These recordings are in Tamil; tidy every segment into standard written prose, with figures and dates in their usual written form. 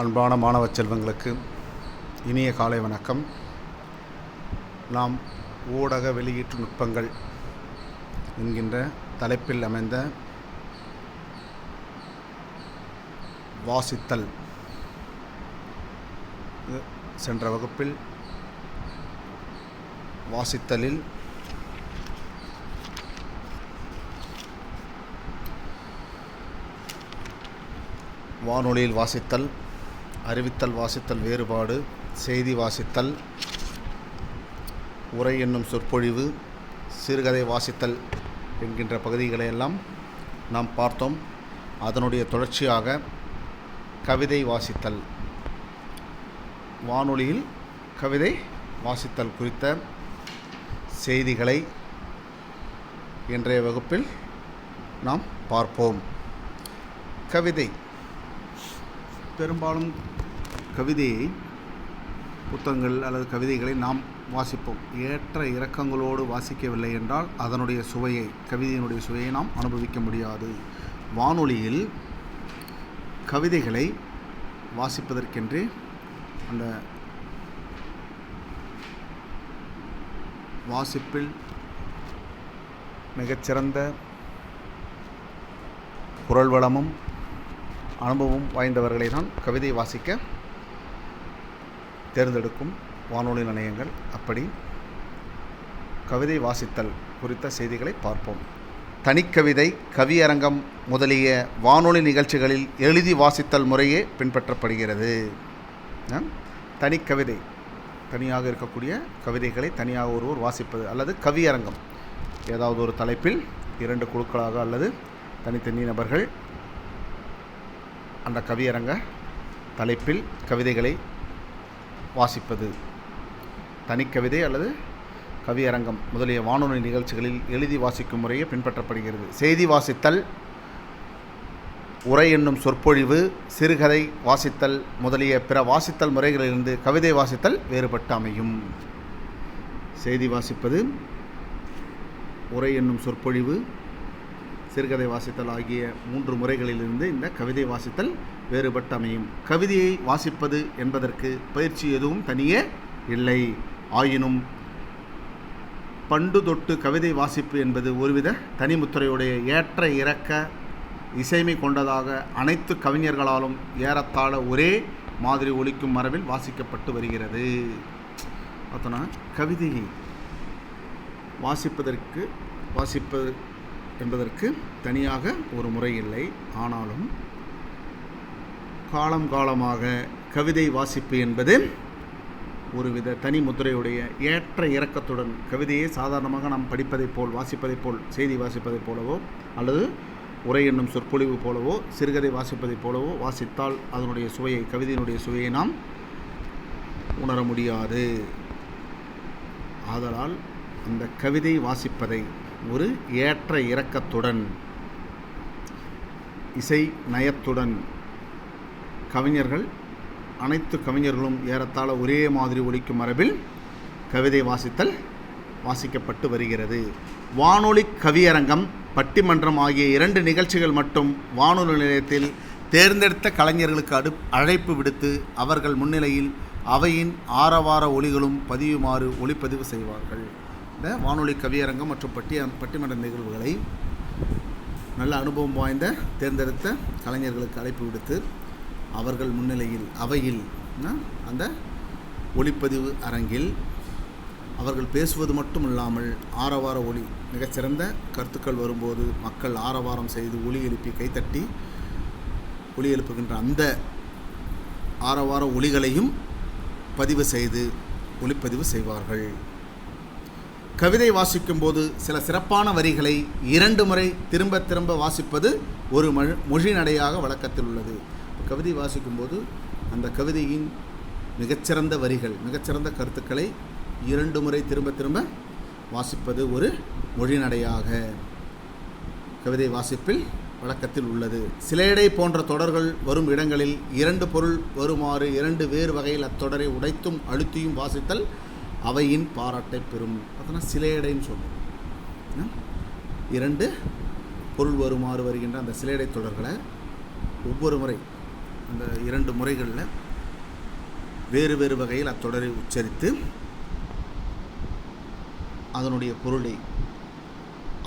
அன்பான மாணவ செல்வங்களுக்கு இனிய காலை வணக்கம். நாம் ஊடக வெளியீட்டு நுட்பங்கள் என்கின்ற தலைப்பில் அமைந்த வாசித்தல் சென்ற வகுப்பில் வாசித்தலில் வானொலியில் வாசித்தல், அறிவித்தல் வாசித்தல் வேறுபாடு, செய்தி வாசித்தல், உரை என்னும் சொற்பொழிவு, சிறுகதை வாசித்தல் என்கின்ற பகுதிகளையெல்லாம் நாம் பார்த்தோம். அதனுடைய தொடர்ச்சியாக கவிதை வாசித்தல், வானொலியில் கவிதை வாசித்தல் குறித்த செய்திகளை இன்றைய வகுப்பில் நாம் பார்ப்போம். கவிதை பெரும்பாலும் கவிதையை புத்தகங்கள் அல்லது கவிதைகளை நாம் வாசிப்போம். ஏற்ற இறக்கங்களோடு வாசிக்கவில்லை என்றால் அதனுடைய சுவையை, கவிதையினுடைய சுவையை நாம் அனுபவிக்க முடியாது. வானொலியில் கவிதைகளை வாசிப்பதற்கென்றே அந்த வாசிப்பில் மிகச்சிறந்த குரல் வளமும் அனுபவம் வாய்ந்தவர்களை தான் கவிதை வாசிக்க தேர்ந்தெடுக்கும் வானொலி நிலையங்கள். அப்படி கவிதை வாசித்தல் குறித்த செய்திகளை பார்ப்போம். தனிக்கவிதை, கவியரங்கம் முதலிய வானொலி நிகழ்ச்சிகளில் எழுதி வாசித்தல் முறையே பின்பற்றப்படுகிறது. தனிக்கவிதை, தனியாக இருக்கக்கூடிய கவிதைகளை தனியாக ஒருவர் வாசிப்பது, அல்லது கவியரங்கம், ஏதாவது ஒரு தலைப்பில் இரண்டு குழுக்களாக அல்லது தனித்தனி நபர்கள் அந்த கவியரங்க தலைப்பில் கவிதைகளை வாசிப்பது தனிக்கவிதை அல்லது கவியரங்கம் முதலிய வானொலி நிகழ்ச்சிகளில் எழுதி வாசிக்கும் முறையே பின்பற்றப்படுகிறது. செய்தி வாசித்தல், உரை என்னும் சொற்பொழிவு, சிறுகதை வாசித்தல் முதலிய பிற வாசித்தல் முறைகளிலிருந்து கவிதை வாசித்தல் வேறுபட்டு அமையும். செய்தி வாசிப்பது, உரை என்னும் சொற்பொழிவு, சிறுகதை வாசித்தல் ஆகிய 3 முறைகளிலிருந்து இந்த கவிதை வாசித்தல் வேறுபட்டு அமையும். கவிதையை வாசிப்பது என்பதற்கு பயிற்சி எதுவும் தனியே இல்லை. ஆயினும் பண்டு தொட்டு கவிதை வாசிப்பு என்பது ஒருவித தனிமுத்திரையுடைய ஏற்ற இறக்க இசைமை கொண்டதாக அனைத்து கவிஞர்களாலும் ஏறத்தாழ ஒரே மாதிரி ஒலிக்கும் மரபில் வாசிக்கப்பட்டு வருகிறது. பார்த்தோன்னா கவிதையை வாசிப்பது என்பதற்கு தனியாக ஒரு முறை இல்லை. ஆனாலும் காலமாக கவிதை வாசிப்பு என்பது ஒருவித தனி முத்திரையுடைய ஏற்ற இறக்கத்துடன் கவிதையை சாதாரணமாக நாம் படிப்பதைப் போல், வாசிப்பதைப் போல், செய்தி வாசிப்பதைப் போலவோ அல்லது உரை என்னும் சொற்பொழிவு போலவோ சிறுகதை வாசிப்பதைப் போலவோ வாசித்தால் அதனுடைய சுவையை, கவிதையினுடைய சுவையை நாம் உணர முடியாது. ஆதலால் அந்த கவிதை வாசிப்பதை ஒரு ஏற்ற இறக்கத்துடன், இசை நயத்துடன், அனைத்து கவிஞர்களும் ஏறத்தாழ ஒரே மாதிரி ஒலிக்கும் மரபில் கவிதை வாசிக்கப்பட்டு வருகிறது. வானொலி கவியரங்கம், பட்டிமன்றம் ஆகிய 2 நிகழ்ச்சிகள் மட்டும் வானொலி நிலையத்தில் தேர்ந்தெடுத்த கலைஞர்களுக்கு அழைப்பு விடுத்து அவர்கள் முன்னிலையில் அவையின் ஆரவார ஒலிகளும் பதியுமாறு ஒளிப்பதிவு செய்வார்கள். இந்த வானொலி கவியரங்கம் மற்றும் பட்டிமன்ற நிகழ்வுகளை நல்ல அனுபவம் வாய்ந்த தேர்ந்தெடுத்த கலைஞர்களுக்கு அழைப்பு விடுத்து அவர்கள் முன்னிலையில் அவையில் அந்த ஒளிப்பதிவு அரங்கில் அவர்கள் பேசுவது மட்டும் இல்லாமல் ஆரவார ஒலி, மிகச்சிறந்த கருத்துக்கள் வரும்போது மக்கள் ஆரவாரம் செய்து ஒலி எழுப்பி கைத்தட்டி ஒலி எழுப்புகின்ற அந்த ஆரவார ஒலிகளையும் பதிவு செய்து ஒளிப்பதிவு செய்வார்கள். கவிதை வாசிக்கும்போது சில சிறப்பான வரிகளை 2 முறை திரும்ப திரும்ப வாசிப்பது ஒரு மொழி நடையாக வழக்கத்தில் உள்ளது. கவிதை வாசிக்கும்போது அந்த கவிதையின் மிகச்சிறந்த வரிகள், மிகச்சிறந்த கருத்துக்களை 2 முறை திரும்ப திரும்ப வாசிப்பது ஒரு மொழி நடையாக கவிதை வாசிப்பில் வழக்கத்தில் உள்ளது. சிலேடை போன்ற தொடர்கள் வரும் இடங்களில் 2 பொருள் வருமாறு 2 வேறு வகையில் அத்தொடரை உடைத்தும் அழுத்தியும் வாசித்தல் அவையின் பாராட்டை பெறும். அதனால் சிலேடைன்னு சொல்லுவோம். 2 பொருள் வருமாறு வருகின்ற அந்த சிலேடை தொடர்களை ஒவ்வொரு முறை அந்த 2 முறைகளில் வேறு வேறு வகையில் அத்தொடரை உச்சரித்து அதனுடைய பொருளை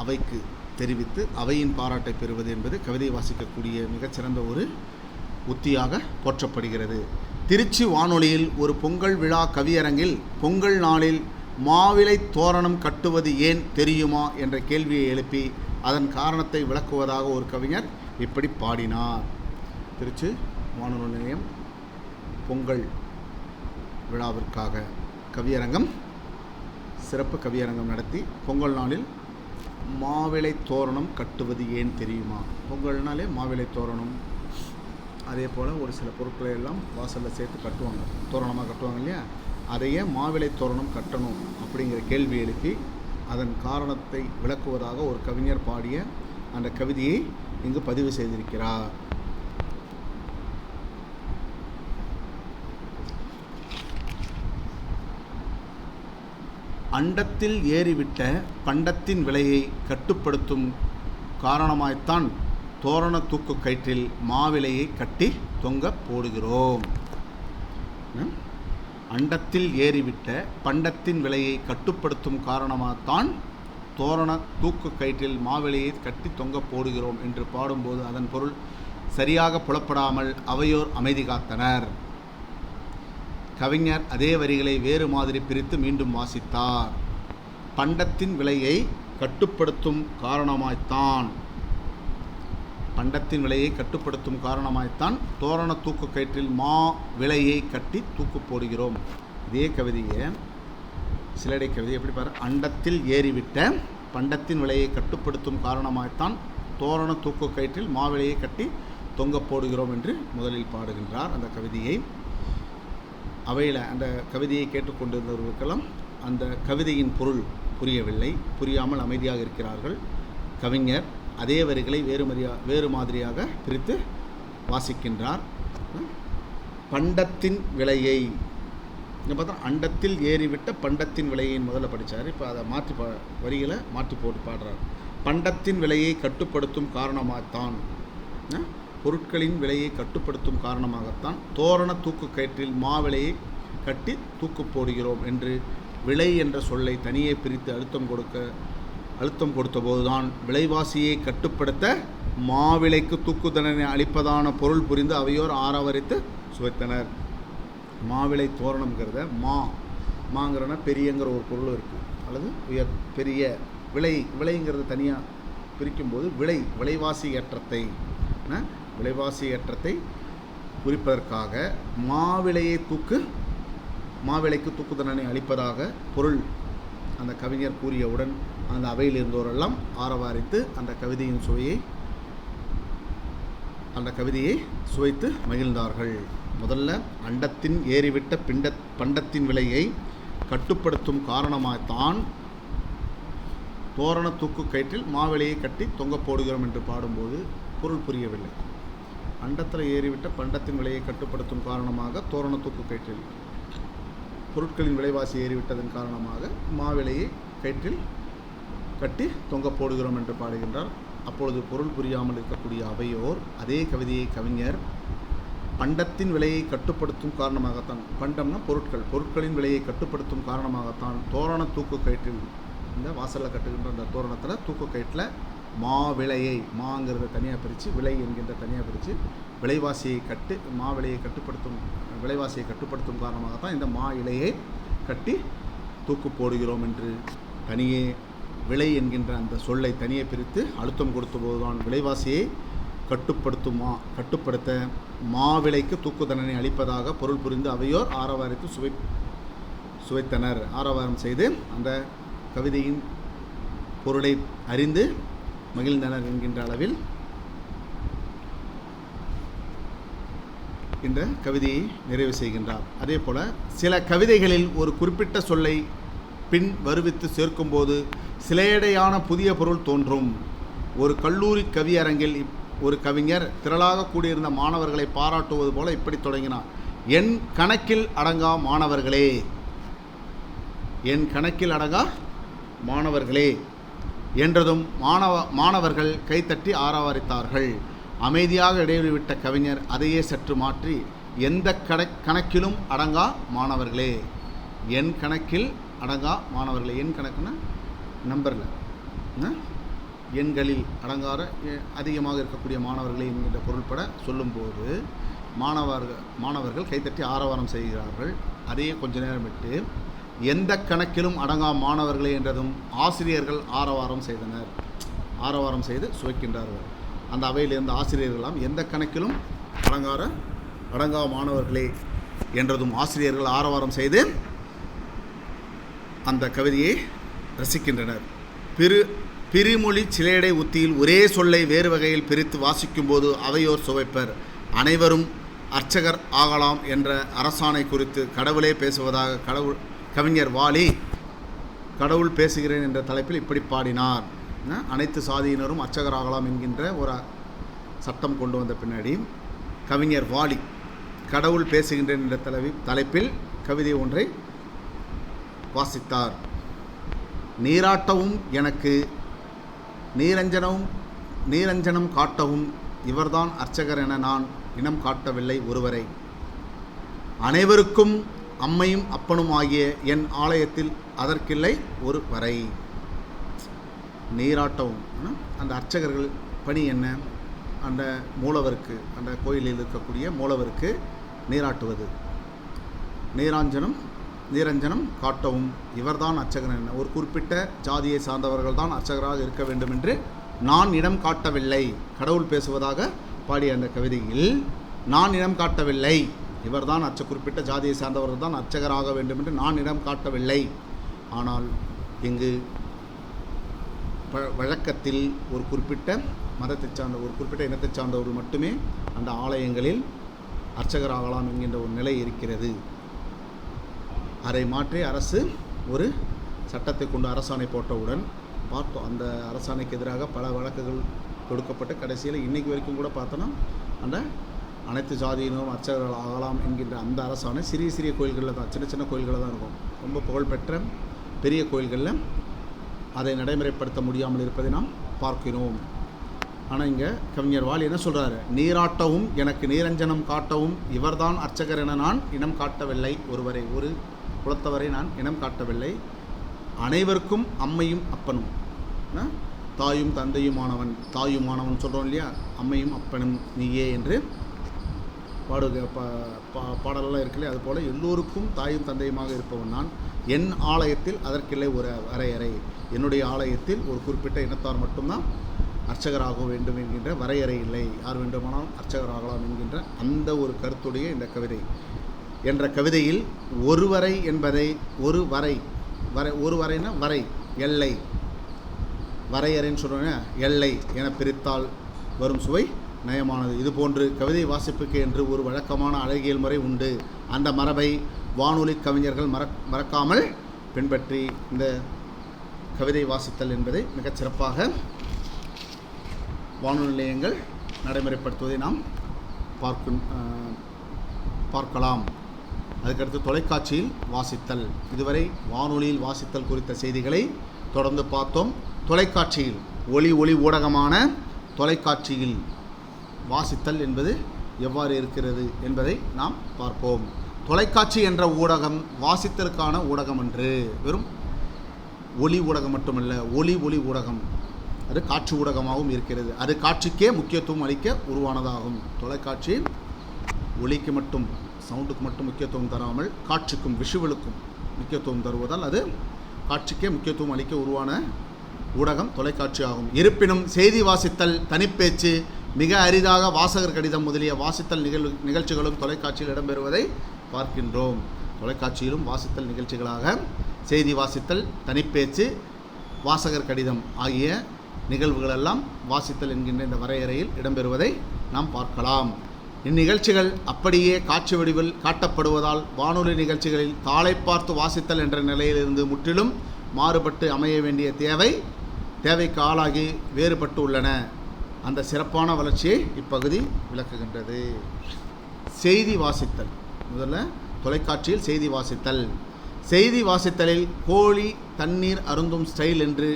அவைக்கு தெரிவித்து அவையின் பாராட்டை பெறுவது என்பது கவிதை வாசிக்கக்கூடிய மிகச்சிறந்த ஒரு உத்தியாக போற்றப்படுகிறது. திருச்சி வானொலியில் ஒரு பொங்கல் விழா கவியரங்கில் பொங்கல் நாளில் மாவிலை தோரணம் கட்டுவது ஏன் தெரியுமா என்ற கேள்வியை எழுப்பி அதன் காரணத்தை விளக்குவதாக ஒரு கவிஞர் இப்படி பாடினார். திருச்சி வானொலி நிலையம் பொங்கல் விழாவிற்காக கவியரங்கம், சிறப்பு கவியரங்கம் நடத்தி பொங்கல் நாளில் மாவிலை தோரணம் கட்டுவது ஏன் தெரியுமா. பொங்கல்னாலே மாவிலை தோரணம், அதே போல் ஒரு சில பொருட்களை எல்லாம் வாசலில் சேர்த்து கட்டுவாங்க, தோரணமாக கட்டுவாங்க இல்லையா. அதையே மாவிலை தோரணம் கட்டணும் அப்படிங்கிற கேள்வி எழுப்பி அதன் காரணத்தை விளக்குவதாக ஒரு கவிஞர் பாடிய அந்த கவிதையை இங்கு பதிவு செய்திருக்கிறார். அண்டத்தில் ஏறிவிட்ட பண்டத்தின் விலையை கட்டுப்படுத்தும் காரணமாய்த்தான் தோரண தூக்கு கயிற்றில் மாவிலையை கட்டி தொங்க போடுகிறோம். அண்டத்தில் ஏறிவிட்ட பண்டத்தின் விலையை கட்டுப்படுத்தும் காரணமாகத்தான் தோரண தூக்கு கயிற்றில் மாவிலையை கட்டி தொங்க போடுகிறோம் என்று பாடும்போது அதன் பொருள் சரியாக புலப்படாமல் அவையோர் அமைதி காத்தனர். கவிஞர் அதே வரிகளை வேறு மாதிரி பிரித்து மீண்டும் வாசித்தார். பண்டத்தின் விலையை கட்டுப்படுத்தும் காரணமாய்த்தான், பண்டத்தின் விலையை கட்டுப்படுத்தும் காரணமாய்த்தான் தோரண தூக்கு கயிற்றில் மா விலையை கட்டி தூக்கு போடுகிறோம். இதே கவிதையை சிலடை கவிதை எப்படி பாரு. அண்டத்தில் ஏறிவிட்ட பண்டத்தின் விலையை கட்டுப்படுத்தும் காரணமாய்த்தான் தோரண தூக்கு கயிற்றில் மாவிலையை கட்டி தொங்க போடுகிறோம் என்று முதலில் பாடுகின்றார். அந்த கவிதையை அவையில் அந்த கவிதையை கேட்டுக்கொண்டிருந்தவர்களுக்கெல்லாம் அந்த கவிதையின் பொருள் புரியவில்லை, புரியாமல் அமைதியாக இருக்கிறார்கள். கவிஞர் அதே வரிகளை வேறு மாதிரியாக பிரித்து வாசிக்கின்றார். பண்டத்தின் விலையை இங்கே பார்த்தா அண்டத்தில் ஏறிவிட்ட பண்டத்தின் விலையின் முதல்ல படித்தார். இப்போ அதை மாற்றி வரிகளை மாற்றி போட்டு பாடுறார். பண்டத்தின் விலையை கட்டுப்படுத்தும் காரணமாகத்தான், பொருட்களின் விலையை கட்டுப்படுத்தும் காரணமாகத்தான் தோரண தூக்கு கயிற்றில் மாவிலையை கட்டி தூக்கு போடுகிறோம் என்று விலை என்ற சொல்லை தனியே பிரித்து அழுத்தம் கொடுத்தபோதுதான் விலைவாசியை கட்டுப்படுத்த மாவிலைக்கு தூக்கு தண்டனை அளிப்பதான பொருள் புரிந்து அவையோர் ஆரவரித்து சுவைத்தனர். மாவிலை தோரணம்ங்கிறத மாங்கிறனா பெரியங்கிற ஒரு பொருள் இருக்குது, அல்லது உயர் பெரிய விலைங்கிறத தனியாக பிரிக்கும்போது விலைவாசி ஏற்றத்தை குறிப்பதற்காக மாவிலைக்கு தூக்கு தண்டனை அளிப்பதாக பொருள் அந்த கவிஞர் கூறியவுடன் அந்த அவையில் இருந்தோரெல்லாம் ஆரவாரித்து அந்த கவிதையை சுவைத்து மகிழ்ந்தார்கள். முதல்ல அண்டத்தின் ஏறிவிட்ட பண்டத்தின் விலையை கட்டுப்படுத்தும் காரணமாகத்தான் தோரண தூக்கு கயிற்றில் மாவிலையை கட்டி தொங்க போடுகிறோம் என்று பாடும்போது பொருள் புரியவில்லை. அண்டத்தில் ஏறிவிட்ட பண்டத்தின் விலையை கட்டுப்படுத்தும் காரணமாக தோரண தூக்கு கயிற்றில் பொருட்களின் விலைவாசி ஏறிவிட்டதன் காரணமாக மாவிலையை கயிற்றில் கட்டி தொங்க போடுகிறோம் என்று பாடுகின்றார். அப்பொழுது பொருள் புரியாமல் இருக்கக்கூடிய அவையோர் அதே கவிதையை கவிஞர் பண்டத்தின் விலையை கட்டுப்படுத்தும் காரணமாகத்தான், பண்டம்னா பொருட்களின் விலையை கட்டுப்படுத்தும் காரணமாகத்தான் தோரண தூக்கு கயிற்றில், இந்த வாசலில் கட்டுகின்ற அந்த தோரணத்தில் தூக்கு கயிற்றில் மாங்கிறத தனியாக பிரித்து விலை என்கின்ற தனியாக பிரித்து விலைவாசியை கட்டுப்படுத்தும் காரணமாகத்தான் இந்த மா இலையை கட்டி தூக்கு போடுகிறோம் என்று தனியே விலை என்கின்ற அந்த சொல்லை தனியே பிரித்து அழுத்தம் கொடுத்த போதுதான் விலைவாசியை கட்டுப்படுத்த மாவிலைக்கு தூக்கு தண்டனை அளிப்பதாக பொருள் புரிந்து அவையோர் ஆரவாரித்து சுவைத்தனர். ஆரவாரம் செய்து அந்த கவிதையின் பொருளை அறிந்து மகிழ்ந்தனர் என்கின்ற அளவில் இந்த கவிதையை நிறைவு செய்கின்றார். அதே போல் சில கவிதைகளில் ஒரு குறிப்பிட்ட சொல்லை பின் வருவித்து சேர்க்கும்போது சிலையடையான புதிய பொருள் தோன்றும். ஒரு கல்லூரி கவியரங்கில் ஒரு கவிஞர் திரளாக கூடியிருந்த மாணவர்களை பாராட்டுவது போல இப்படி தொடங்கினார். என் கணக்கில் அடங்கா மாணவர்களே என்றதும் மாணவர்கள் கைத்தட்டி ஆரவாரித்தார்கள். அமைதியாக இடைவெளி விட்ட கவிஞர் அதையே சற்று மாற்றி, எந்த கணக்கிலும் அடங்கா மாணவர்களே, என் கணக்கில் அடங்கா மாணவர்களே, என் கணக்குன்னா நம்பரில், எண்களில் அடங்காத அதிகமாக இருக்கக்கூடிய மாணவர்களே என்கின்ற பொருள்பட சொல்லும்போது மாணவர்கள் கைத்தட்டி ஆரவாரம் செய்கிறார்கள். அதையே கொஞ்ச நேரம் விட்டு எந்த கணக்கிலும் அடங்கா மாணவர்களே என்றதும் ஆசிரியர்கள் ஆரவாரம் செய்தனர். ஆரவாரம் செய்து சுவைக்கின்றார்கள். அந்த அவையில் இருந்த ஆசிரியர்களாம் எந்த கணக்கிலும் அடங்கா மாணவர்களே என்றதும் ஆசிரியர்கள் ஆரவாரம் செய்து அந்த கவிதையை ரசிக்கின்றனர். பிரிமொழி சிலையடை உத்தியில் ஒரே சொல்லை வேறு வகையில் பிரித்து வாசிக்கும்போது அவையோர் சுவைப்பர். அனைவரும் அர்ச்சகர் ஆகலாம் என்ற அரசாணை குறித்து கடவுளே பேசுவதாக கவிஞர் வாலி கடவுள் பேசுகிறேன் என்ற தலைப்பில் இப்படி பாடினார். அனைத்து சாதியினரும் அர்ச்சகராகலாம் என்கின்ற ஒரு சட்டம் கொண்டு வந்த பின்னாடி கவிஞர் வாலி கடவுள் பேசுகின்றேன் என்ற தலைப்பில் கவிதை ஒன்றை வாசித்தார். நீராட்டவும் எனக்கு நீரஞ்சனம் காட்டவும் இவர்தான் அர்ச்சகர் என நான் இனம் காட்டவில்லை ஒருவரை. அனைவருக்கும் அம்மையும் அப்பனும் ஆகிய என் ஆலயத்தில் அதற்கில்லை ஒரு வரை. நீராட்டவும் அந்த அர்ச்சகர்கள் பணி என்ன? அந்த மூலவருக்கு, அந்த கோயிலில் இருக்கக்கூடிய மூலவருக்கு நீராட்டுவது. நீரஞ்சனம் காட்டவும் இவர்தான் அர்ச்சகர் என்ன? ஒரு குறிப்பிட்ட ஜாதியை சார்ந்தவர்கள் தான் அர்ச்சகராக இருக்க வேண்டும் என்று நான் இடம் காட்டவில்லை. கடவுள் பேசுவதாக பாடிய அந்த கவிதையில் நான் இடம் காட்டவில்லை, இவர்தான் குறிப்பிட்ட ஜாதியை சார்ந்தவர்கள் தான் அர்ச்சகராக வேண்டும் என்று நான் இடம் காட்டவில்லை. ஆனால் இங்கு வழக்கத்தில் ஒரு குறிப்பிட்ட மதத்தை சார்ந்த ஒரு குறிப்பிட்ட இனத்தை சார்ந்தவர்கள் மட்டுமே அந்த ஆலயங்களில் அர்ச்சகராகலாம் என்கின்ற ஒரு நிலை இருக்கிறது. அதை மாற்றி அரசு ஒரு சட்டத்தை கொண்டு அரசாணை போட்டவுடன் பார்த்தோம். அந்த அரசாணைக்கு எதிராக பல வழக்குகள் கொடுக்கப்பட்டு கடைசியில் இன்றைக்கு வரைக்கும் கூட பார்த்தோன்னா அந்த அனைத்து ஜாதியினரும் அர்ச்சகர்கள் ஆகலாம் என்கின்ற அந்த அரசாணை சிறிய கோயில்களில் தான், சின்ன கோயில்களில் தான் இருக்கும். ரொம்ப புகழ்பெற்ற பெரிய கோயில்களில் அதை நடைமுறைப்படுத்த முடியாமல் இருப்பதை நாம் பார்க்கிறோம். ஆனால் இங்கே கவிஞர் வாலி என்ன சொல்கிறாரு? நீராட்டவும் எனக்கு நீரஞ்சனம் காட்டவும் இவர்தான் அர்ச்சகர் என நான் இனம் காட்டவில்லை ஒருவரை, ஒரு குலத்தவரை நான் இனம் காட்டவில்லை. அனைவருக்கும் அம்மையும் அப்பனும், தாயும் தந்தையுமானவன், தாயுமானவன் சொல்கிறோம் இல்லையா, அம்மையும் அப்பனும் நீயே என்று பாடலெல்லாம் இருக்குல்லையே, அதுபோல் எல்லோருக்கும் தாயும் தந்தையுமாக இருப்பவன் நான். என் ஆலயத்தில் அதற்கில்லை ஒரு வரையறை. என்னுடைய ஆலயத்தில் ஒரு குறிப்பிட்ட இனத்தார் மட்டும்தான் அர்ச்சகராக வேண்டும் என்கின்ற வரையறை இல்லை. யார் வேண்டுமானாலும் அர்ச்சகராகலாம் என்கின்ற அந்த ஒரு கருத்துடைய இந்த கவிதை என்ற கவிதையில் ஒரு வரை என்பதை ஒரு வரைன்னா வரை, எல்லை, வரையறைன்னு சொல்கிறோன்னா எல்லை என பிரித்தால் வரும் சுவை நயமானது. இதுபோன்று கவிதை வாசிப்புக்கு என்று ஒரு வழக்கமான அழகியல் முறை உண்டு. அந்த மரபை வானொலி கவிஞர்கள் மறக்காமல் பின்பற்றி இந்த கவிதை வாசித்தல் என்பதை மிகச் சிறப்பாக வானொலி நிலையங்கள் நடைமுறைப்படுத்துவதை நாம் பார்க்கலாம். அதுக்கடுத்து தொலைக்காட்சியில் வாசித்தல். இதுவரை வானொலியில் வாசித்தல் குறித்த செய்திகளை தொடர்ந்து பார்த்தோம். தொலைக்காட்சியில் ஒளி ஊடகமான தொலைக்காட்சியில் வாசித்தல் என்பது எவ்வாறு இருக்கிறது என்பதை நாம் பார்ப்போம். தொலைக்காட்சி என்ற ஊடகம் வாசித்தலுக்கான ஊடகம் என்று வெறும் ஒளி ஊடகம் மட்டுமல்ல, ஒளி ஊடகம், அது காட்சி ஊடகமாகவும் இருக்கிறது. அது காட்சிக்கே முக்கியத்துவம் அளிக்க உருவானதாகும். தொலைக்காட்சி ஒளிக்கு மட்டும், சவுண்டுக்கு மட்டும் முக்கியத்துவம் தராமல் காட்சிக்கும் விஷுவலுக்கும் முக்கியத்துவம் தருவதால் அது காட்சிக்கே முக்கியத்துவம் அளிக்க உருவான ஊடகம் தொலைக்காட்சி ஆகும். இருப்பினும் செய்தி வாசித்தல், தனிப்பேச்சு, மிக அரிதாக வாசகர் கடிதம் முதலிய வாசித்தல் நிகழ்ச்சிகளும் தொலைக்காட்சியில் இடம்பெறுவதை பார்க்கின்றோம். தொலைக்காட்சியிலும் வாசித்தல் நிகழ்ச்சிகளாக செய்தி வாசித்தல், தனிப்பேச்சு, வாசகர் கடிதம் ஆகிய நிகழ்வுகளெல்லாம் வாசித்தல் என்கின்ற இந்த வரையறையில் இடம்பெறுவதை நாம் பார்க்கலாம். இந்நிகழ்ச்சிகள் அப்படியே காட்சி வடிவில் காட்டப்படுவதால் வானொலி நிகழ்ச்சிகளில் தாளை பார்த்து வாசித்தல் என்ற நிலையிலிருந்து முற்றிலும் மாறுபட்டு அமைய வேண்டிய தேவைக்கு ஆளாகி வேறுபட்டு உள்ளன. அந்த சிறப்பான வளர்ச்சியை இப்பகுதி விளக்குகின்றது. செய்தி வாசித்தல். முதல்ல தொலைக்காட்சியில் செய்தி வாசித்தல். செய்தி வாசித்தலில் கோழி தண்ணீர் அருந்தும் ஸ்டைல் என்று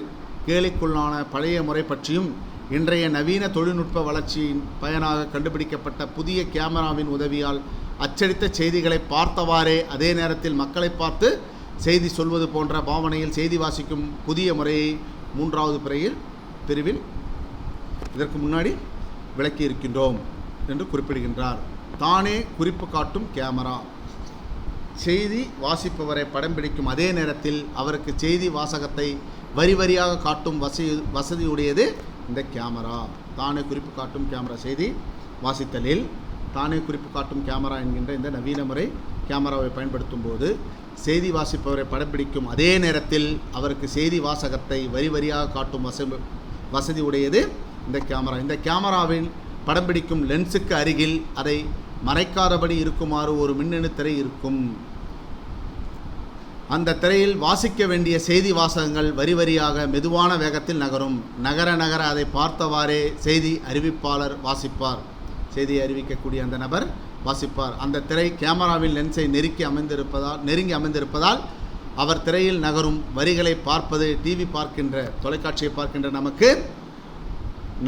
கேலிக்குள்ளான பழைய முறை பற்றியும் இன்றைய நவீன தொழில்நுட்ப வளர்ச்சியின் பயனாக கண்டுபிடிக்கப்பட்ட புதிய கேமராவின் உதவியால் அச்சடித்த செய்திகளை பார்த்தவாறே அதே நேரத்தில் மக்களை பார்த்து செய்தி சொல்வது போன்ற பாவனையில் செய்தி வாசிக்கும் புதிய முறையை 3வது பிரிவில் இதற்கு முன்னாடி விளக்கியிருக்கின்றோம் என்று குறிப்பிடுகின்றார். தானே குறிப்பு காட்டும் கேமரா. செய்தி வாசிப்பவரை படம் பிடிக்கும் அதே நேரத்தில் அவருக்கு செய்தி வாசகத்தை வரி வரியாக காட்டும் வசதியுடையது இந்த கேமரா. தானே குறிப்பு காட்டும் கேமரா. செய்தி வாசித்தலில் தானே குறிப்பு காட்டும் கேமரா என்கின்ற இந்த நவீன முறை கேமராவை பயன்படுத்தும் போது செய்தி வாசிப்பவரை படம் பிடிக்கும் அதே நேரத்தில் அவருக்கு செய்தி வாசகத்தை வரி வரியாக காட்டும் வசதி உடையது இந்த கேமரா. இந்த கேமராவில் படம் பிடிக்கும் லென்ஸுக்கு அருகில் அதை மறைக்காதபடி இருக்குமாறு ஒரு மின்னணு திரை இருக்கும். அந்த திரையில் வாசிக்க வேண்டிய செய்தி வாசகங்கள் வரி வரியாக மெதுவான வேகத்தில் நகரும். நகர அதை பார்த்தவாறே செய்தி அறிவிப்பாளர் வாசிப்பார். செய்தியை அறிவிக்கக்கூடிய அந்த நபர் வாசிப்பார். அந்த திரை கேமராவில் லென்ஸை நெருங்கி அமைந்திருப்பதால் அவர் திரையில் நகரும் வரிகளை பார்ப்பது டிவி பார்க்கின்ற தொலைக்காட்சியை பார்க்கின்ற நமக்கு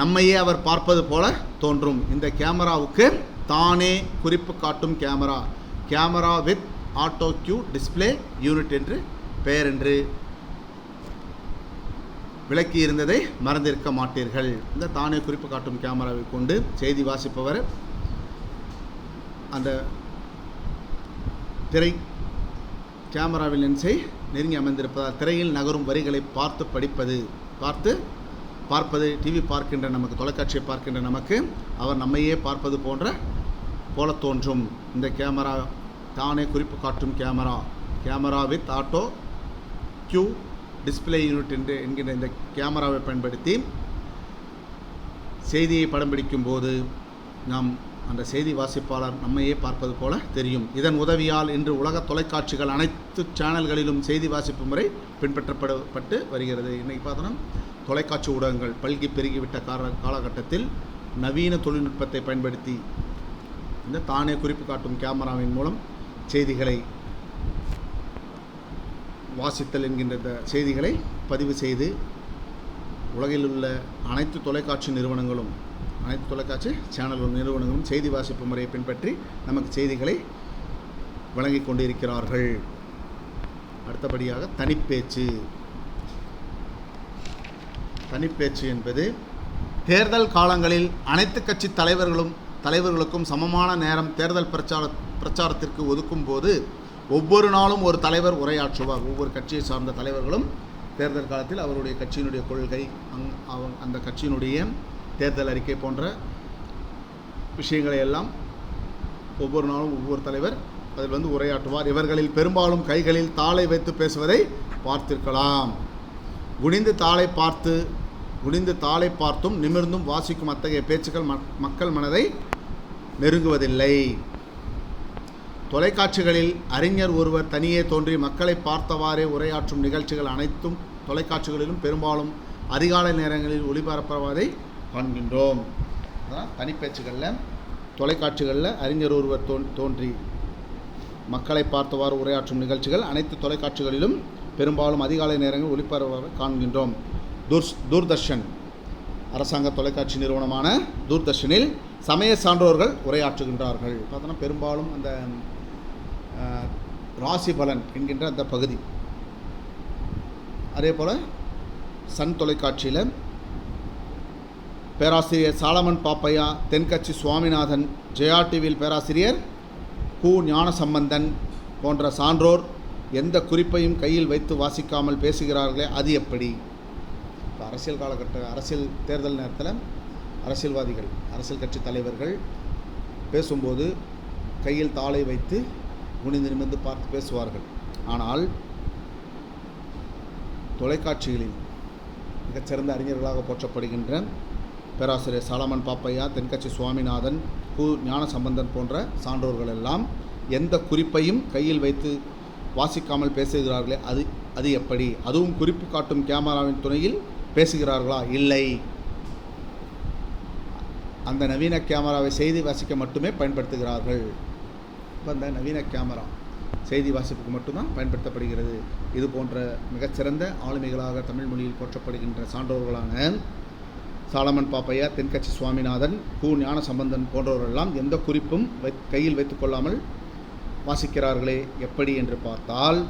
நம்மையே அவர் பார்ப்பது போல தோன்றும். இந்த கேமராவுக்கு தானே குறிப்பு காட்டும் camera, camera with auto cue display unit என்று பெயர் என்று விளக்கி இருந்ததை மறந்திருக்க மாட்டீர்கள். இந்த தானே குறிப்பு காட்டும் கேமராவை கொண்டு செய்தி வாசிப்பவர் அந்த திரை கேமராவில் லென்ஸை நெருங்கி அமைந்திருப்பதால் திரையில் நகரும் வரிகளை பார்ப்பது டிவி பார்க்கின்ற நமக்கு, தொலைக்காட்சியை பார்க்கின்ற நமக்கு அவர் நம்மையே பார்ப்பது போல தோன்றும். இந்த கேமரா தானே குறிப்பு காட்டும் camera with auto cue display unit என்கின்ற இந்த கேமராவை பயன்படுத்தி செய்தியை படம் பிடிக்கும் போது நாம் அந்த செய்தி வாசிப்பாளர் நம்மையே பார்ப்பது போல தெரியும். இதன் உதவியால் இன்று உலக தொலைக்காட்சிகள் அனைத்து சேனல்களிலும் செய்தி வாசிப்பு முறை பின்பற்றப்பட்டு வருகிறது. இன்றைக்கி பார்த்தோன்னா தொலைக்காட்சி ஊடகங்கள் பல்கி பெருகிவிட்ட காலகட்டத்தில் நவீன தொழில்நுட்பத்தை பயன்படுத்தி இந்த தானே குறிப்பு காட்டும் கேமராவின் மூலம் செய்திகளை வாசித்தல் என்கின்ற செய்திகளை பதிவு செய்து உலகில் உள்ள அனைத்து தொலைக்காட்சி நிறுவனங்களும், அனைத்து தொலைக்காட்சி சேனல் நிறுவனங்களும் செய்தி வாசிப்பு முறையை பின்பற்றி நமக்கு செய்திகளை வழங்கி கொண்டிருக்கிறார்கள். அடுத்தபடியாக தனிப்பேச்சு என்பது தேர்தல் காலங்களில் அனைத்து கட்சி தலைவர்களுக்கும் சமமான நேரம் தேர்தல் பிரச்சாரத்திற்கு ஒதுக்கும் போது ஒவ்வொரு நாளும் ஒரு தலைவர் உரையாற்றுவார். ஒவ்வொரு கட்சியை சார்ந்த தலைவர்களும் தேர்தல் காலத்தில் அவருடைய கட்சியினுடைய கொள்கை, அந்த கட்சியினுடைய தேர்தல் அறிக்கை போன்ற விஷயங்களை எல்லாம் ஒவ்வொரு நாளும் ஒவ்வொரு தலைவர் அதில் உரையாற்றுவார். இவர்களில் பெரும்பாலும் கைகளில் தாளை வைத்து பேசுவதை பார்த்திருக்கலாம். குனிந்து தாளை பார்த்தும் நிமிர்ந்தும் வாசிக்கும் அத்தகைய பேச்சுக்கள் மக்கள் மனதை நெருங்குவதில்லை. தொலைக்காட்சிகளில் அறிஞர் ஒருவர் தனியே தோன்றி மக்களை பார்த்தவாறே உரையாற்றும் நிகழ்ச்சிகள் அனைத்தும் தொலைக்காட்சிகளிலும் பெரும்பாலும் அதிகாலை நேரங்களில் ஒளிபரப்புவதை காண்கின்றோம். தனிப்பேச்சுகளில் தொலைக்காட்சிகளில் அறிஞர் ஒருவர் தோன்றி மக்களை பார்த்தவாறு உரையாற்றும் நிகழ்ச்சிகள் அனைத்து தொலைக்காட்சிகளிலும் பெரும்பாலும் அதிகாலை நேரங்களில் ஒளிபரப்புவதை காண்கின்றோம். தூர்தர்ஷன் அரசாங்க தொலைக்காட்சி நிறுவனமான தூர்தர்ஷனில் சமய சான்றோர்கள் உரையாற்றுகின்றார்கள். பார்த்தோன்னா பெரும்பாலும் அந்த ராசி பலன் என்கின்ற அந்த பகுதி. அதே போல் சன் தொலைக்காட்சியில் பேராசிரியர் சாலமன் பாப்பையா, தென்கட்சி சுவாமிநாதன், ஜெயா டிவியில் பேராசிரியர் கு ஞானசம்பந்தன் போன்ற சான்றோர் எந்த குறிப்பையும் கையில் வைத்து வாசிக்காமல் பேசுகிறார்களே, அது எப்படி? இப்போ அரசியல் தேர்தல் நேரத்தில் அரசியல்வாதிகள், அரசியல் கட்சி தலைவர்கள் பேசும்போது கையில் தாளை வைத்து குனிந்து நிமிர்ந்து பார்த்து பேசுவார்கள். ஆனால் தொலைக்காட்சிகளில் மிகச்சிறந்த அறிஞர்களாக போற்றப்படுகின்ற பேராசிரியர் சாலமன் பாப்பையா, தென்கட்சி சுவாமிநாதன், கு ஞானசம்பந்தன் போன்ற சான்றோர்கள் எல்லாம் எந்த குறிப்பையும் கையில் வைத்து வாசிக்காமல் பேசுகிறார்களே, அது எப்படி? அதுவும் குறிப்பு காட்டும் கேமராவின் துணையில் பேசுகிறார்களா? இல்லை. அந்த நவீன கேமராவை செய்தி வாசிக்க மட்டுமே பயன்படுத்துகிறார்கள். இப்போ அந்த நவீன கேமரா செய்தி வாசிப்புக்கு மட்டும்தான் பயன்படுத்தப்படுகிறது. இது போன்ற மிகச்சிறந்த ஆளுமைகளாக தமிழ் மொழியில் போற்றப்படுகின்ற சான்றோர்களான சாலமன் பாப்பையா, தென்கட்சி சுவாமிநாதன், கு. ஞானசம்பந்தன் போன்றவர்களெல்லாம் எந்த குறிப்பும் கையில் வைத்துக்கொள்ளாமல் வாசிக்கிறார்களே எப்படி என்று பார்த்தால்,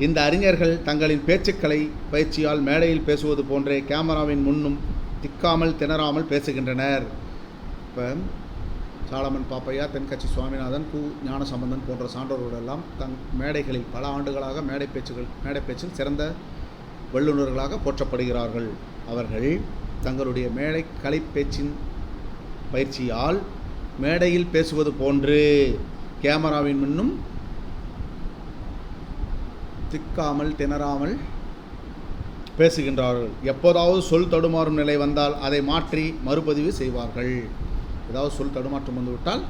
இந்த அறிஞர்கள் தங்களின் பேச்சுக்களை பயிற்சியால் மேடையில் பேசுவது போன்றே கேமராவின் முன்னும் திக்காமல் திணறாமல் பேசுகின்றனர். இப்போ சாலமன் பாப்பையா, தென்கட்சி சுவாமிநாதன், கு. ஞானசம்பந்தன் போன்ற சான்றோர்களெல்லாம் மேடைகளில் பல ஆண்டுகளாக மேடை பேச்சில் சிறந்த வல்லுநர்களாக போற்றப்படுகிறார்கள். அவர்கள் தங்களுடைய மேடை கலை பேச்சின் பயிற்சியால் மேடையில் பேசுவது போன்று கேமராவின் முன்னும் திக்காமல் திணறாமல் பேசுகின்றார்கள். எப்போதாவது சொல் தடுமாறும் நிலை வந்தால் அதை மாற்றி மறுபதிவு செய்வார்கள். ஏதாவது சொல் தடுமாற்றம் வந்துவிட்டால்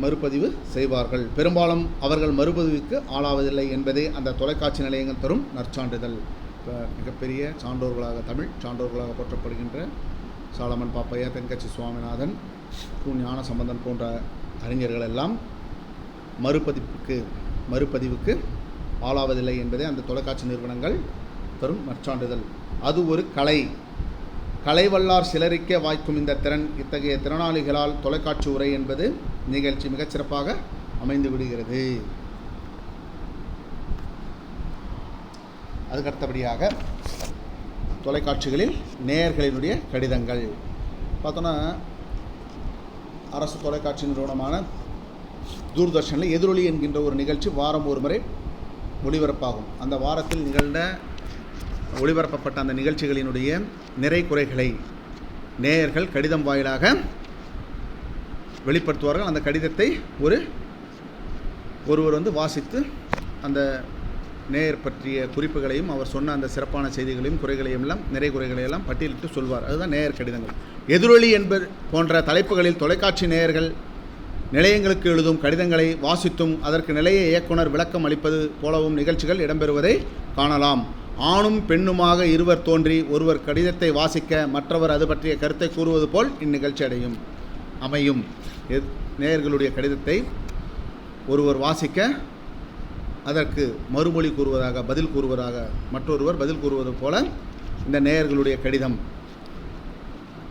மறுபதிவு செய்வார்கள். பெரும்பாலும் அவர்கள் மறுபதிவுக்கு ஆளாவதில்லை என்பதே அந்த தொலைக்காட்சி நிலையங்கள் தரும் நற்சான்றிதழ். இப்போ மிகப்பெரிய சான்றோர்களாக, தமிழ் சான்றோர்களாக போற்றப்படுகின்ற சாலமன் பாப்பையா, தென்கட்சி சுவாமிநாதன், கு. ஞானசம்பந்தன் போன்ற அறிஞர்கள் எல்லாம் மறுபதிவுக்கு ஆளாவதில்லை என்பதே அந்த தொலைக்காட்சி நிறுவனங்கள் தரும் நற்சான்றிதழ். அது ஒரு கலைவல்லார் சிலரிக்க வாய்க்கும் இந்த திறன், இத்தகைய திறனாளிகளால் தொலைக்காட்சி உரை என்பது நிகழ்ச்சி மிகச்சிறப்பாக அமைந்து விடுகிறது. அதுக்கடுத்தபடியாக தொலைக்காட்சிகளில் நேயர்களினுடைய கடிதங்கள் பார்த்தோன்னா, அரசு தொலைக்காட்சி நிறுவனமான தூர்தர்ஷனில் எதிரொலி என்கின்ற ஒரு நிகழ்ச்சி வாரம் ஒரு முறை ஒளிபரப்பாகும். அந்த வாரத்தில் நிகழ்ந்த ஒளிபரப்பப்பட்ட அந்த நிகழ்ச்சிகளினுடைய நிறை குறைகளை நேயர்கள் கடிதம் வாயிலாக வெளிப்படுத்துவார்கள். அந்த கடிதத்தை ஒருவர் வாசித்து அந்த நேயர் பற்றிய குறிப்புகளையும் அவர் சொன்ன அந்த சிறப்பான செய்திகளையும் குறைகளையும் எல்லாம் நிறை குறைகளையெல்லாம் பட்டியலிட்டு சொல்வார். அதுதான் நேயர் கடிதங்கள். எதிரொலி என்பது போன்ற தலைப்புகளில் தொலைக்காட்சி நேயர்கள் நிலையங்களுக்கு எழுதும் கடிதங்களை வாசித்தும் அதற்கு நிலைய இயக்குனர் விளக்கம் அளிப்பது போலவும் நிகழ்ச்சிகள் இடம்பெறுவதை காணலாம். ஆணும் பெண்ணுமாக இருவர் தோன்றி ஒருவர் கடிதத்தை வாசிக்க மற்றவர் அது பற்றிய கருத்தை கூறுவது போல் இந்நிகழ்ச்சி அமையும். நேயர்களுடைய கடிதத்தை ஒருவர் வாசிக்க அதற்கு மறுமொழி கூறுவதாக, பதில் கூறுவதாக மற்றொருவர் பதில் கூறுவது போல இந்த நேயர்களுடைய கடிதம்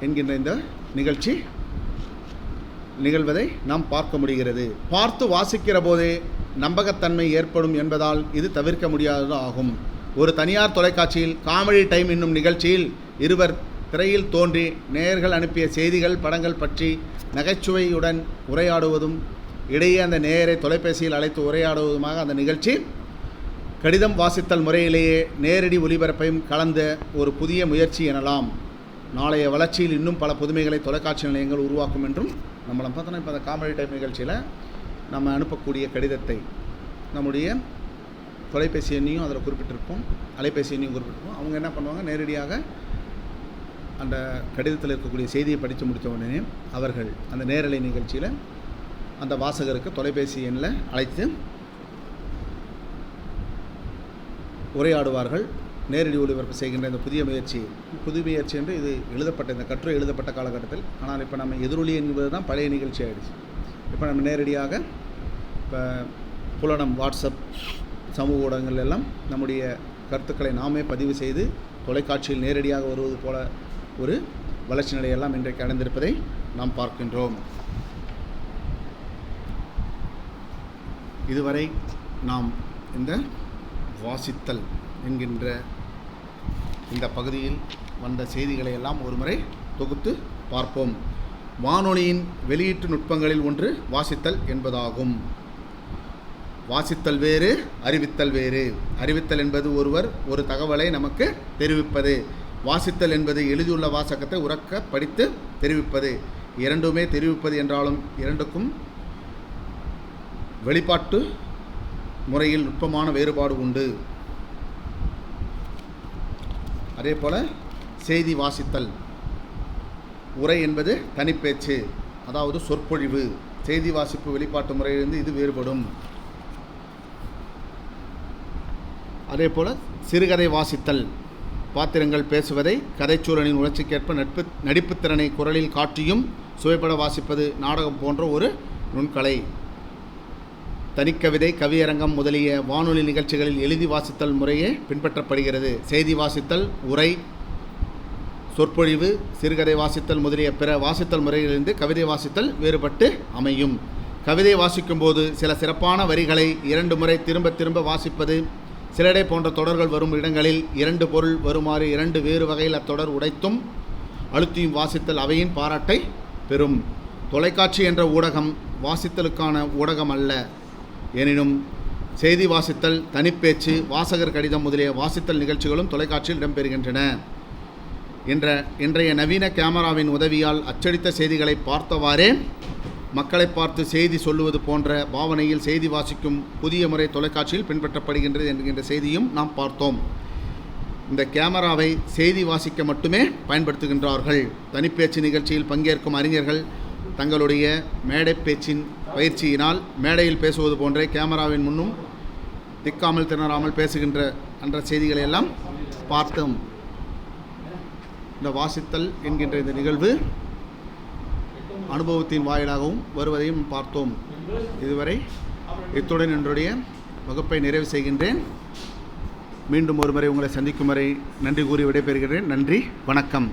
என்கின்ற இந்த நிகழ்ச்சி நிகழ்வதை நாம் பார்க்க முடிகிறது. பார்த்து வாசிக்கிற போதே நம்பகத்தன்மை ஏற்படும் என்பதால் இது தவிர்க்க முடியாதது ஆகும். ஒரு தனியார் தொலைக்காட்சியில் காமெடி டைம் என்னும் நிகழ்ச்சியில் இருவர் திரையில் தோன்றி நேயர்கள் அனுப்பிய செய்திகள், படங்கள் பற்றி நகைச்சுவையுடன் உரையாடுவதும் இடையே அந்த நேயரை தொலைபேசியில் அழைத்து உரையாடுவதுமாக அந்த நிகழ்ச்சி கடிதம் வாசித்தல் முறையிலேயே நேரடி ஒளிபரப்பையும் கலந்த ஒரு புதிய முயற்சி எனலாம். நாளைய வளர்ச்சியில் இன்னும் பல புதுமைகளை தொலைக்காட்சி நிலையங்கள் உருவாக்கும் என்றும் நம்மளை பார்த்தோன்னா, இப்போ அந்த காமெடி டைப் நிகழ்ச்சியில் நம்ம அனுப்பக்கூடிய கடிதத்தை நம்முடைய தொலைபேசி எண்ணையும் அதில் குறிப்பிட்டிருப்போம், அலைபேசி எண்ணையும் குறிப்பிட்டிருப்போம். அவங்க என்ன பண்ணுவாங்க, நேரடியாக அந்த கடிதத்தில் இருக்கக்கூடிய செய்தியை படித்து முடித்த உடனே அவர்கள் அந்த நேரலை நிகழ்ச்சியில் அந்த வாசகருக்கு தொலைபேசி எண்ணில் அழைத்து உரையாடுவார்கள். நேரடி ஒளிபரப்பு செய்கின்ற இந்த புது முயற்சி என்று இது எழுதப்பட்ட இந்த கட்டுரை எழுதப்பட்ட காலகட்டத்தில். ஆனால் இப்போ நம்ம எதிரொலி என்பது தான் பழைய நிகழ்ச்சி ஆகிடுச்சு. இப்போ நம்ம நேரடியாக இப்போ புலனம், வாட்ஸ்அப், சமூக ஊடகங்கள் எல்லாம் நம்முடைய கருத்துக்களை நாமே பதிவு செய்து தொலைக்காட்சியில் நேரடியாக வருவது போல ஒரு வளர்ச்சி நிலையெல்லாம் இன்றைக்கு அடைந்திருப்பதை நாம் பார்க்கின்றோம். இதுவரை நாம் இந்த வாசித்தல் என்கின்ற இந்த பகுதியில் வந்த செய்திகளை எல்லாம் ஒருமுறை தொகுத்து பார்ப்போம். வானொலியின் வெளியீட்டு நுட்பங்களில் ஒன்று வாசித்தல் என்பதாகும். வாசித்தல் வேறு, அறிவித்தல் வேறு. அறிவித்தல் என்பது ஒருவர் ஒரு தகவலை நமக்கு தெரிவிப்பது. வாசித்தல் என்பது எழுதியுள்ள வாசகத்தை உரக்க படித்து தெரிவிப்பது. இரண்டுமே தெரிவிப்பது என்றாலும் இரண்டுக்கும் வெளிப்பாட்டு முறையில் நுட்பமான வேறுபாடு உண்டு. அதே போல் செய்தி வாசித்தல், உரை என்பது தனிப்பேச்சு, அதாவது சொற்பொழிவு. செய்தி வாசிப்பு வெளிப்பாட்டு முறையிலிருந்து இது வேறுபடும். அதே போல் சிறுகதை வாசித்தல், பாத்திரங்கள் பேசுவதை கதைச்சூழலின் உணர்ச்சிக்கேற்ப நடிப்புத்திறனை குரலில் காட்டியும் சுவைப்பட வாசிப்பது நாடகம் போன்ற ஒரு நுண்கலை. தனிக்கவிதை, கவியரங்கம் முதலிய வானொலி நிகழ்ச்சிகளில் எழுதி வாசித்தல் முறையே பின்பற்றப்படுகிறது. செய்தி வாசித்தல், உரை, சொற்பொழிவு, சிறுகதை வாசித்தல் முதலிய பிற வாசித்தல் முறையிலிருந்து கவிதை வாசித்தல் வேறுபட்டு அமையும். கவிதை வாசிக்கும்போது சில சிறப்பான வரிகளை 2 முறை திரும்ப திரும்ப வாசிப்பது, சிலடை போன்ற தொடர்கள் வரும் இடங்களில் 2 பொருள் வருமாறு 2 வேறு வகையில் அத்தொடர் உடைத்தும் அழுத்தியும் வாசித்தல் அவையின் பாராட்டை பெறும். தொலைக்காட்சி என்ற ஊடகம் வாசித்தலுக்கான ஊடகம் அல்ல. எனினும் செய்தி வாசித்தல், தனிப்பேச்சு, வாசகர் கடிதம் முதலிய வாசித்தல் நிகழ்ச்சிகளும் தொலைக்காட்சியில் இடம்பெறுகின்றன. இன்றைய நவீன கேமராவின் உதவியால் அச்சடித்த செய்திகளை பார்த்தவாறே மக்களை பார்த்து செய்தி சொல்லுவது போன்ற பாவனையில் செய்தி வாசிக்கும் புதிய முறை தொலைக்காட்சியில் பின்பற்றப்படுகின்றது என்கின்ற செய்தியும் நாம் பார்த்தோம். இந்த கேமராவை செய்தி வாசிக்க மட்டுமே பயன்படுத்துகின்றார்கள். தனிப்பேச்சு நிகழ்ச்சியில் பங்கேற்கும் அறிஞர்கள் தங்களுடைய மேடை பேச்சின் பயிற்சியினால் மேடையில் பேசுவது போன்றே கேமராவின் முன்னும் திக்காமல் திணறாமல் பேசுகின்ற என்ற செய்திகளை எல்லாம் பார்த்தோம். இந்த வாசித்தல் என்கின்ற இந்த நிகழ்வு அனுபவத்தின் வாயிலாகவும் வருவதையும் பார்த்தோம். இதுவரை இத்துடன் என்னுடைய வகுப்பை நிறைவு செய்கின்றேன். மீண்டும் ஒருமுறை உங்களை சந்திக்கும் வரை நன்றி கூறி விடைபெறுகிறேன். நன்றி, வணக்கம்.